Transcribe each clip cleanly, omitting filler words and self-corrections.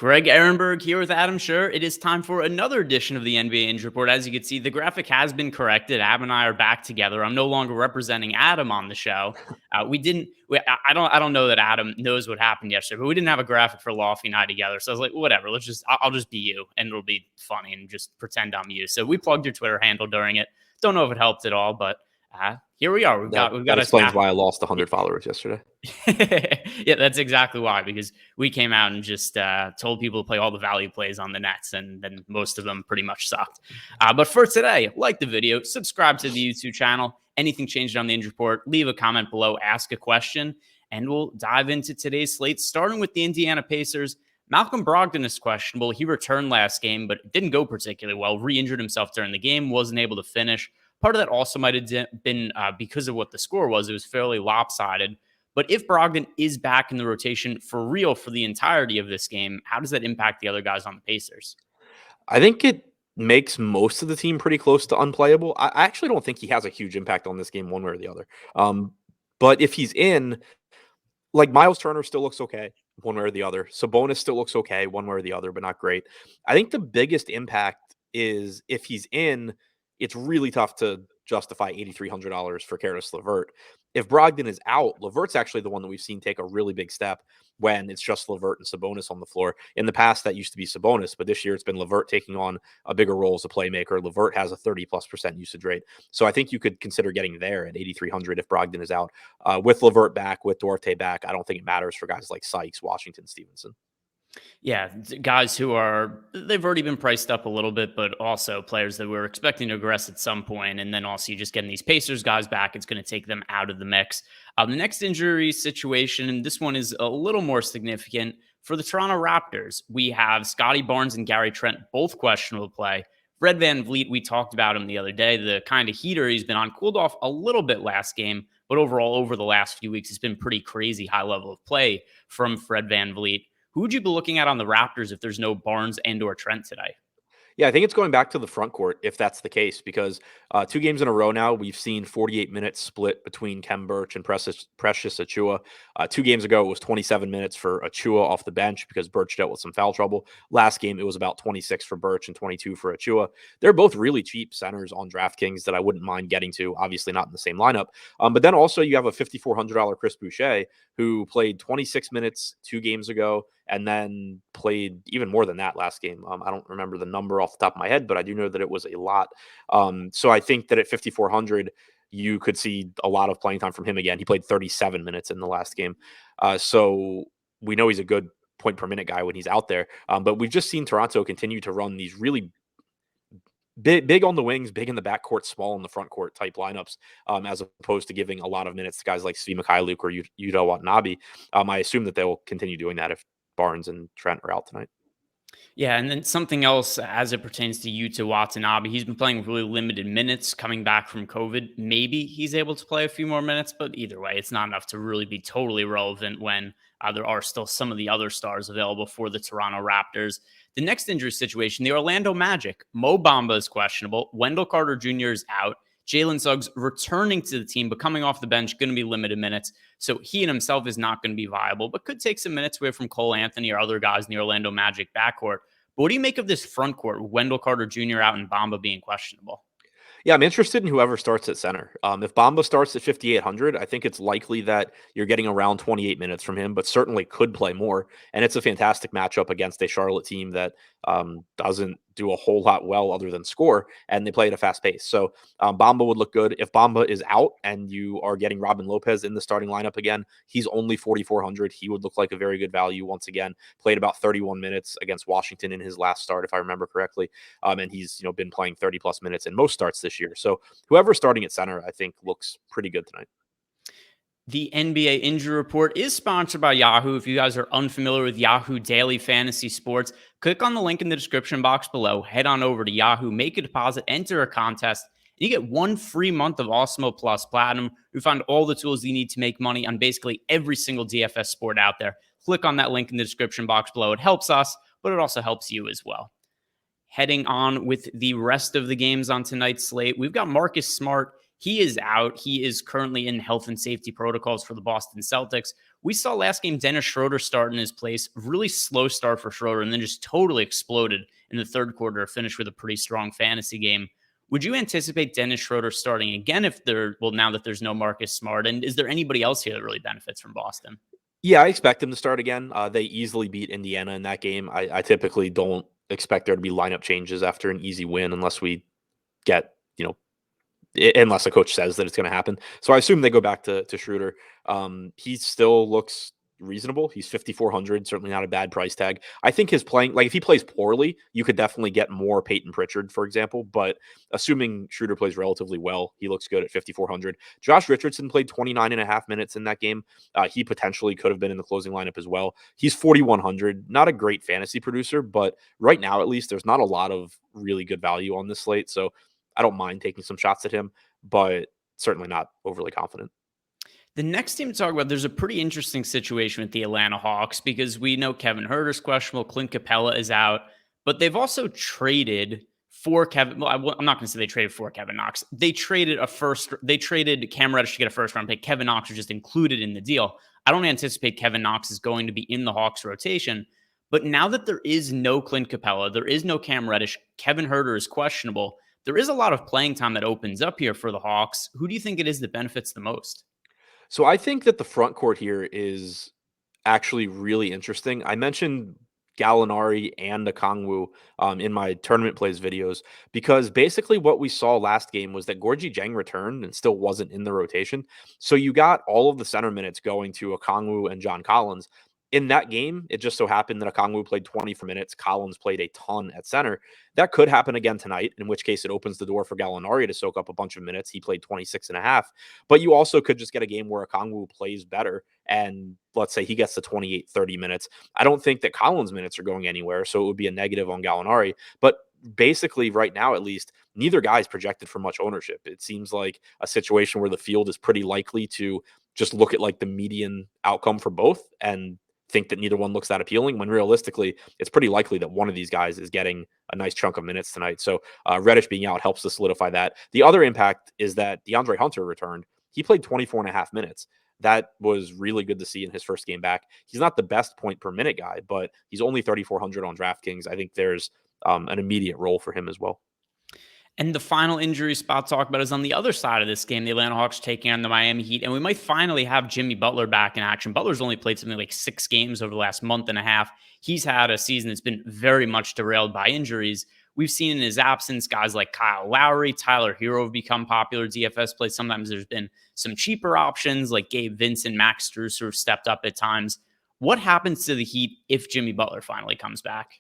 Greg Ehrenberg here with Adam Scherer. It is time for another edition of the NBA Injury Report. As you can see, the graphic has been corrected. Adam and I are back together. I'm no longer representing Adam on the show. I don't know that Adam knows what happened yesterday, but we didn't have a graphic for Lofty and I together. So I was like, whatever, I'll just be you and it'll be funny and just pretend I'm you. So we plugged your Twitter handle during it. Don't know if it helped at all, but here we are. That explains why I lost 100 followers yesterday. Yeah, that's exactly why, because we came out and just told people to play all the value plays on the Nets, and then most of them pretty much sucked. But for today, like the video, subscribe to the YouTube channel. Anything changed on the injury report, leave a comment below, ask a question, and we'll dive into today's slate, starting with the Indiana Pacers. Malcolm Brogdon is questionable. He returned last game, but didn't go particularly well. Re-injured himself during the game, wasn't able to finish. Part of that also might have been because of what the score was. It was fairly lopsided. But if Brogdon is back in the rotation for real for the entirety of this game, how does that impact the other guys on the Pacers? I think it makes most of the team pretty close to unplayable. I actually don't think he has a huge impact on this game one way or the other. But if he's in, like Miles Turner still looks okay one way or the other. Sabonis still looks okay one way or the other, but not great. I think the biggest impact is if he's in, it's really tough to justify $8,300 for Caris LeVert. If Brogdon is out, LeVert's actually the one that we've seen take a really big step when it's just LeVert and Sabonis on the floor. In the past, that used to be Sabonis, but this year it's been LeVert taking on a bigger role as a playmaker. LeVert has a 30+% usage rate. So I think you could consider getting there at $8,300 if Brogdon is out. With LeVert back, with Duarte back, I don't think it matters for guys like Sykes, Washington, Stevenson. Yeah, guys they've already been priced up a little bit, but also players that we're expecting to regress at some point. And then also you just getting these Pacers guys back, it's going to take them out of the mix. The next injury situation, and this one is a little more significant for the Toronto Raptors. We have Scottie Barnes and Gary Trent, both questionable to play. Fred VanVleet, we talked about him the other day, the kind of heater he's been on, cooled off a little bit last game, but overall over the last few weeks, it's been pretty crazy high level of play from Fred VanVleet. Who would you be looking at on the Raptors if there's no Barnes and or Trent today? Yeah, I think it's going back to the front court if that's the case, because 2 games in a row now, we've seen 48 minutes split between Khem Birch and Precious Achiuwa. 2 games ago, it was 27 minutes for Achiuwa off the bench because Birch dealt with some foul trouble. Last game, it was about 26 for Birch and 22 for Achiuwa. They're both really cheap centers on DraftKings that I wouldn't mind getting to, obviously not in the same lineup. But then also you have a $5,400 Chris Boucher who played 26 minutes 2 games ago and then played even more than that last game. I don't remember the number off the top of my head, but I do know that it was a lot. So I think that at 5,400, you could see a lot of playing time from him again. He played 37 minutes in the last game. So we know he's a good point per minute guy when he's out there. But we've just seen Toronto continue to run these really big on the wings, big in the backcourt, small in the front court type lineups, as opposed to giving a lot of minutes to guys like Svi Mikhailiuk or Yuta Watanabe. I assume that they'll continue doing that if Barnes and Trent are out tonight. Yeah, and then something else as it pertains to Yuta Watanabe, he's been playing really limited minutes coming back from COVID. Maybe he's able to play a few more minutes, but either way, it's not enough to really be totally relevant when there are still some of the other stars available for the Toronto Raptors. The next injury situation, the Orlando Magic. Mo Bamba is questionable. Wendell Carter Jr. is out. Jalen Suggs returning to the team, but coming off the bench, going to be limited minutes. So he in himself is not going to be viable, but could take some minutes away from Cole Anthony or other guys in the Orlando Magic backcourt. But what do you make of this front court, Wendell Carter Jr. out and Bamba being questionable? Yeah, I'm interested in whoever starts at center. If Bamba starts at 5,800, I think it's likely that you're getting around 28 minutes from him, but certainly could play more. And it's a fantastic matchup against a Charlotte team that doesn't do a whole lot well other than score, and they play at a fast pace. So Bamba would look good. If Bamba is out and you are getting Robin Lopez in the starting lineup again, he's only 4,400. He would look like a very good value once again. Played about 31 minutes against Washington in his last start, if I remember correctly. And he's been playing 30+ minutes in most starts this year. So whoever's starting at center, I think looks pretty good tonight. The NBA Injury Report is sponsored by Yahoo. If you guys are unfamiliar with Yahoo Daily Fantasy Sports, click on the link in the description box below. Head on over to Yahoo, make a deposit, enter a contest, and you get 1 free month of Awesemo Plus Platinum. You find all the tools you need to make money on basically every single DFS sport out there. Click on that link in the description box below. It helps us, but it also helps you as well. Heading on with the rest of the games on tonight's slate, we've got Marcus Smart. He is out. He is currently in health and safety protocols for the Boston Celtics. We saw last game Dennis Schroeder start in his place. Really slow start for Schroeder, and then just totally exploded in the third quarter, finished with a pretty strong fantasy game. Would you anticipate Dennis Schroeder starting again now that there's no Marcus Smart? And is there anybody else here that really benefits from Boston? Yeah, I expect him to start again. They easily beat Indiana in that game. I typically don't expect there to be lineup changes after an easy win unless we get, unless a coach says that it's going to happen. So I assume they go back to Schroeder. He still looks reasonable. He's 5,400, certainly not a bad price tag. I think his playing, like if he plays poorly, you could definitely get more Peyton Pritchard, for example. But assuming Schroeder plays relatively well, he looks good at 5,400. Josh Richardson played 29.5 minutes in that game. He potentially could have been in the closing lineup as well. He's 4,100, not a great fantasy producer, but right now at least there's not a lot of really good value on this slate. So I don't mind taking some shots at him, but certainly not overly confident. The next team to talk about, there's a pretty interesting situation with the Atlanta Hawks because we know Kevin Huerter's questionable, Clint Capela is out, but they've also traded for Kevin. Well, I'm not going to say they traded for Kevin Knox. They traded Cam Reddish to get a first round pick. Kevin Knox was just included in the deal. I don't anticipate Kevin Knox is going to be in the Hawks rotation, but now that there is no Clint Capela, there is no Cam Reddish, Kevin Huerter is questionable. There is a lot of playing time that opens up here for the Hawks. Who do you think it is that benefits the most? So I think that the front court here is actually really interesting. I mentioned Gallinari and Okongwu in my tournament plays videos because basically what we saw last game was that Gorgie Jang returned and still wasn't in the rotation. So you got all of the center minutes going to Okongwu and John Collins. In that game, it just so happened that Okongwu played 24 minutes. Collins played a ton at center. That could happen again tonight, in which case it opens the door for Gallinari to soak up a bunch of minutes. He played 26.5. But you also could just get a game where Okongwu plays better and let's say he gets to 28, 30 minutes. I don't think that Collins' minutes are going anywhere, so it would be a negative on Gallinari. But basically, right now at least, neither guy is projected for much ownership. It seems like a situation where the field is pretty likely to just look at like the median outcome for both and think that neither one looks that appealing, when realistically, it's pretty likely that one of these guys is getting a nice chunk of minutes tonight. So Reddish being out helps to solidify that. The other impact is that DeAndre Hunter returned. He played 24.5 minutes. That was really good to see in his first game back. He's not the best point per minute guy, but he's only 3,400 on DraftKings. I think there's an immediate role for him as well. And the final injury spot to talk about is on the other side of this game, the Atlanta Hawks taking on the Miami Heat. And we might finally have Jimmy Butler back in action. Butler's only played something like 6 games over the last month and a half. He's had a season that's been very much derailed by injuries. We've seen in his absence guys like Kyle Lowry, Tyler Hero have become popular DFS plays. Sometimes there's been some cheaper options like Gabe Vincent, Max Strus who have stepped up at times. What happens to the Heat if Jimmy Butler finally comes back?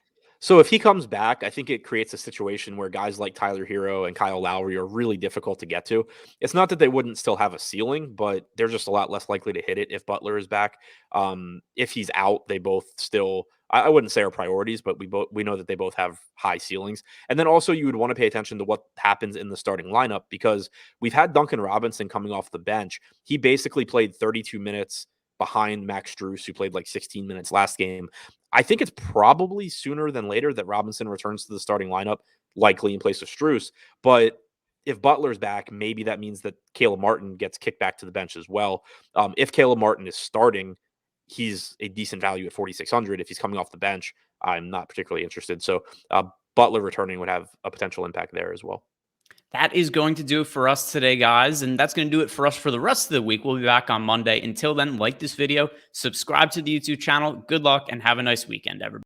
So if he comes back, I think it creates a situation where guys like Tyler Hero and Kyle Lowry are really difficult to get to. It's not that they wouldn't still have a ceiling, but they're just a lot less likely to hit it if Butler is back. If he's out, they both still, I wouldn't say are priorities, but we know that they both have high ceilings. And then also you would want to pay attention to what happens in the starting lineup because we've had Duncan Robinson coming off the bench. He basically played 32 minutes behind Max Strus, who played like 16 minutes last game. I think it's probably sooner than later that Robinson returns to the starting lineup, likely in place of Strus. But if Butler's back, maybe that means that Caleb Martin gets kicked back to the bench as well. If Caleb Martin is starting, he's a decent value at 4,600. If he's coming off the bench, I'm not particularly interested. So Butler returning would have a potential impact there as well. That is going to do it for us today, guys. And that's going to do it for us for the rest of the week. We'll be back on Monday. Until then, like this video, subscribe to the YouTube channel. Good luck and have a nice weekend, everybody.